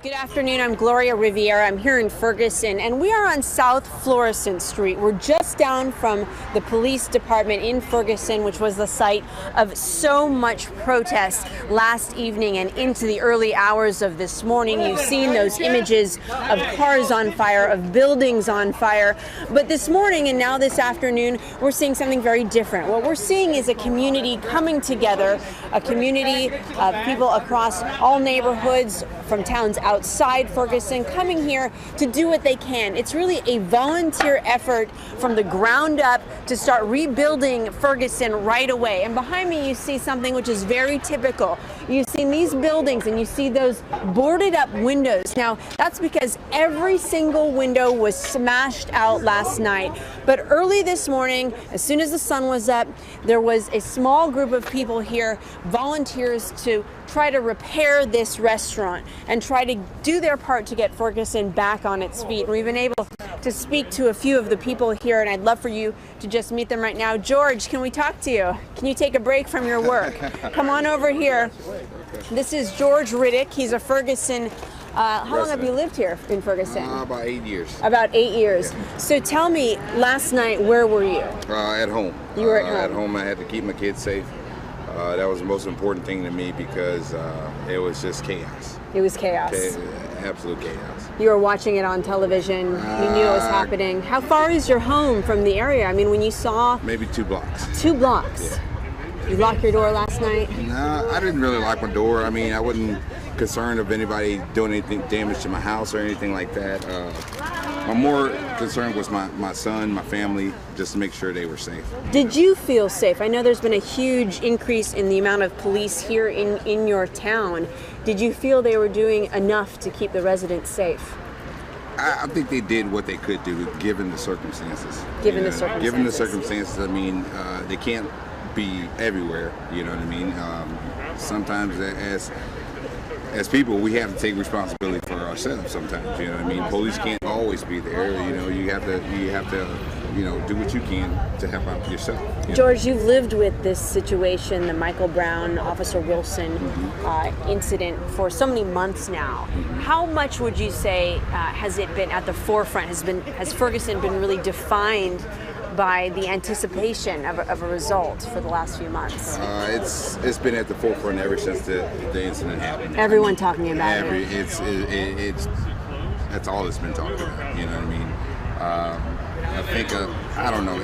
Good afternoon, I'm Gloria Riviera. I'm here in Ferguson, and we are on South Florissant Street. We're just down from the police department in Ferguson, which was the site of so much protest last evening and into the early hours of this morning. You've seen those images of cars on fire, of buildings on fire. But this morning and now this afternoon, we're seeing something very different. What we're seeing is a community coming together, a community of people across all neighborhoods from towns outside Ferguson coming here to do what they can. It's really a volunteer effort from the ground up to start rebuilding Ferguson right away. And behind me you see something which is very typical. You see these buildings and you see those boarded up windows. Now that's because every single window was smashed out last night. But early this morning, as soon as the sun was up, there was a small group of people here, volunteers, to try to repair this restaurant and try to do their part to get Ferguson back on its feet. And we've been able to speak to a few of the people here, and I'd love for you to just meet them right now. George, can we talk to you? Can you take a break from your work? Come on over here. This is George Riddick. He's a Ferguson. How long have you lived here in Ferguson? About 8 years. About 8 years. Yeah. So tell me, last night, where were you? At home. You were at home? At home, I had to keep my kids safe. That was the most important thing to me because it was just chaos. It was chaos. Absolute chaos. You were watching it on television. You knew it was happening. How far is your home from the area? I mean, when you saw... Maybe 2 blocks. 2 blocks? Yeah. You locked your door last night? No, I didn't really lock my door. I mean, I wasn't concerned of anybody doing anything damage to my house or anything like that. My more concern was my son, my family, just to make sure they were safe. Did you feel safe? I know there's been a huge increase in the amount of police here in your town. Did you feel they were doing enough to keep the residents safe? I think they did what they could do, given the circumstances. Given the circumstances. Given the circumstances, I mean, they can't be everywhere, you know what I mean? Sometimes as people, we have to take responsibility for ourselves sometimes, you know what I mean? Police can't always be there, you know, you have to, you know, do what you can to help out yourself. George, you've lived with this situation, the Michael Brown, Officer Wilson incident for so many months now. How much would you say has it been at the forefront? Has Ferguson been really defined by the anticipation of a result for the last few months? It's been at the forefront ever since the incident happened. Everyone talking about it. It's that's all it's been talked about. You know what I mean? I think I don't know.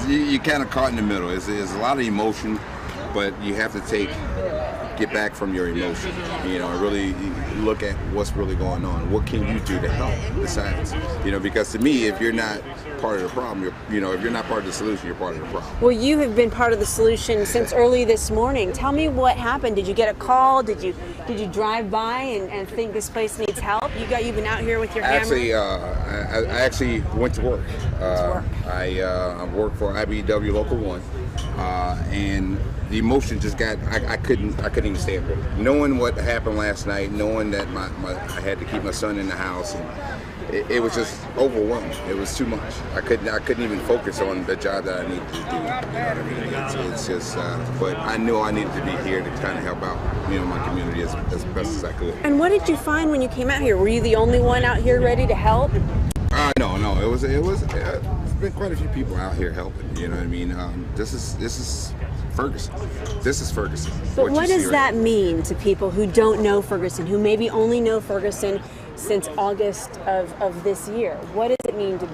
You're kind of caught in the middle. It's a lot of emotion, but you have to get back from your emotion. You know, and really look at what's really going on. What can you do to help? Besides, you know, because to me, if you're not part of the problem, if you're not part of the solution, you're part of the problem. Well, you have been part of the solution since early this morning. Tell me what happened. Did you get a call? Did you drive by and think this place needs help? You've been out here with your hammer? Actually, I actually went to work. I work for IBW Local 1, and the emotion just got. I couldn't even stay up there. Knowing what happened last night, knowing that I had to keep my son in the house, and it was just overwhelming. It was too much. I couldn't even focus on the job that I needed to do. You know what I mean? It's just. But I knew I needed to be here to kind of help out, you know, my community as best as I could. And what did you find when you came out here? Were you the only one out here ready to help? No. There's been quite a few people out here helping. You know what I mean? This is Ferguson. This is Ferguson. But what does that mean to people who don't know Ferguson, who maybe only know Ferguson since August of this year? What does it mean to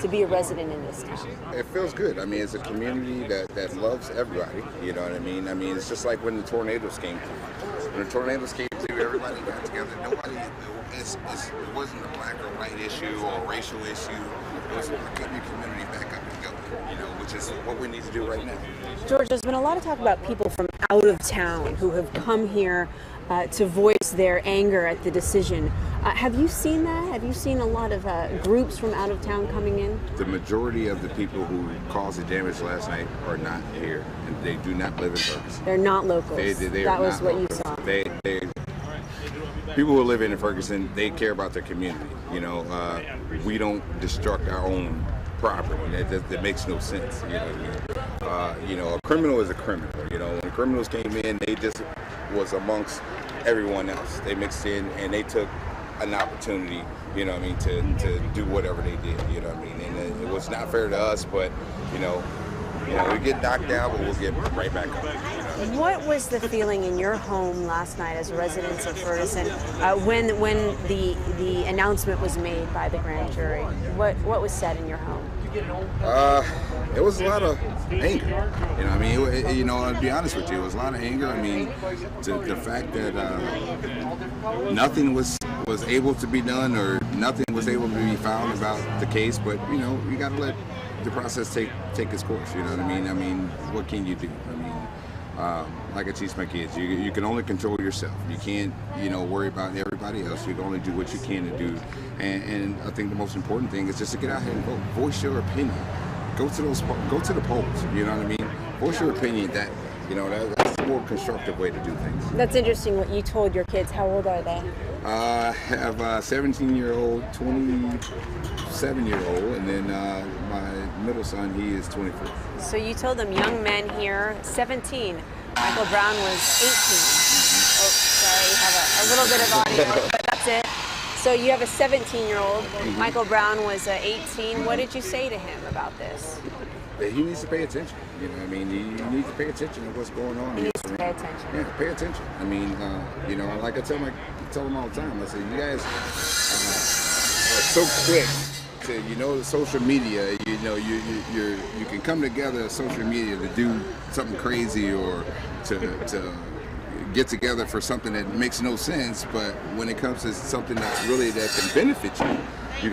be a resident in this town? It feels good. I mean, it's a community that loves everybody. You know what I mean? I mean, it's just like when the tornadoes came through. When the tornadoes came through, everybody got together. It wasn't a black or white issue or a racial issue. It was getting your community back up and going, you know, which is what we need to do right now. George, there's been a lot of talk about people from out of town who have come here to voice their anger at the decision. Have you seen that? Have you seen a lot of groups from out of town coming in? The majority of the people who caused the damage last night are not here, and they do not live in Ferguson. They're not locals. That was what you saw. People who live in Ferguson, they care about their community. You know, we don't destruct our own property. That makes no sense. You know what I mean? You know, a criminal is a criminal. You know, when criminals came in, they just was amongst everyone else. They mixed in and they took an opportunity, you know what I mean, to do whatever they did, you know what I mean. And it was not fair to us, but you know, we get knocked down, but we'll get right back up. You know? What was the feeling in your home last night as residents of Ferguson when the announcement was made by the grand jury? What was said in your home? It was a lot of anger. You know, I mean, you know, I'll be honest with you, it was a lot of anger. I mean, the fact that nothing was able to be done, or nothing was able to be found about the case. But you know, you got to let the process take its course. You know what I mean? I mean, what can you do? I mean, like I teach my kids, you can only control yourself. You can't, you know, worry about everybody else. You can only do what you can to do. And I think the most important thing is just to get out here and vote. Voice your opinion. Go to the polls. You know what I mean? Voice your opinion. That's the more constructive way to do things. That's interesting what you told your kids. How old are they? I have a 17-year-old, 27-year-old, and then my middle son, he is 24. So you told them young men here, 17. Michael Brown was 18. Oh, sorry, we have a little bit of audio, but that's it. So you have a 17-year-old. Michael Brown was 18. What did you say to him about this? He needs to pay attention. You know, I mean, he needs to pay attention to what's going on. He needs to pay attention. Yeah, pay attention. I mean, you know, like I tell them all the time. I say, you guys are so quick to, you know, the social media. You know, you can come together on social media to do something crazy, or to get together for something that makes no sense. But when it comes to something that can benefit you,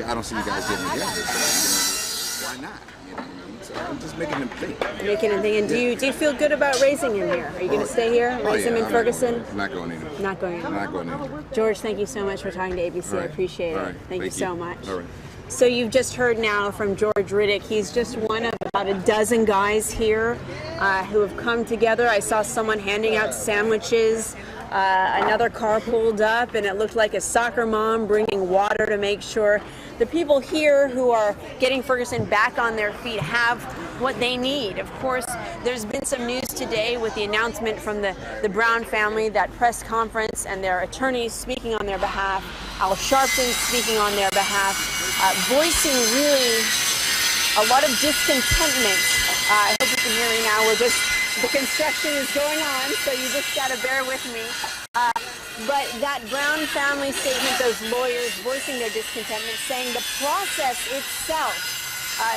I don't see you guys getting together. So, you know, why not? You know, so I'm just making them think. Making them think. And do you feel good about raising him here? Are you going to stay here, raise him in Ferguson? Not going anywhere. Not going anywhere. Not going anywhere. George, thank you so much for talking to ABC. Right. I appreciate it. Right. Thank you so much. All right. So you've just heard now from George Riddick. He's just one of about a dozen guys here who have come together. I saw someone handing out sandwiches. Another car pulled up, and it looked like a soccer mom bringing water to make sure the people here who are getting Ferguson back on their feet have what they need. Of course, there's been some news today with the announcement from the Brown family, that press conference, and their attorneys speaking on their behalf, Al Sharpton speaking on their behalf, voicing really a lot of discontentment. I hope you can hear me now. The construction is going on, so you just gotta bear with me. But that Brown family statement, those lawyers voicing their discontentment, saying the process itself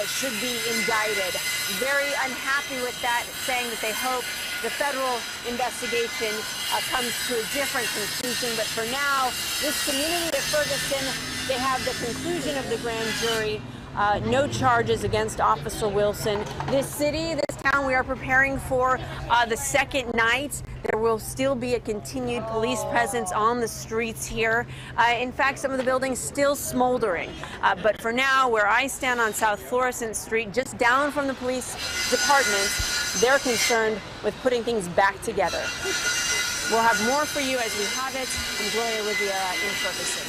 should be indicted. Very unhappy with that, saying that they hope the federal investigation comes to a different conclusion. But for now, this community of Ferguson, they have the conclusion of the grand jury. No charges against Officer Wilson. This city, this town, we are preparing for the second night. There will still be a continued police presence on the streets here. In fact, some of the buildings still smoldering. But for now, where I stand on South Florissant Street, just down from the police department, they're concerned with putting things back together. We'll have more for you as we have it. I'm Gloria Riviera in Ferguson.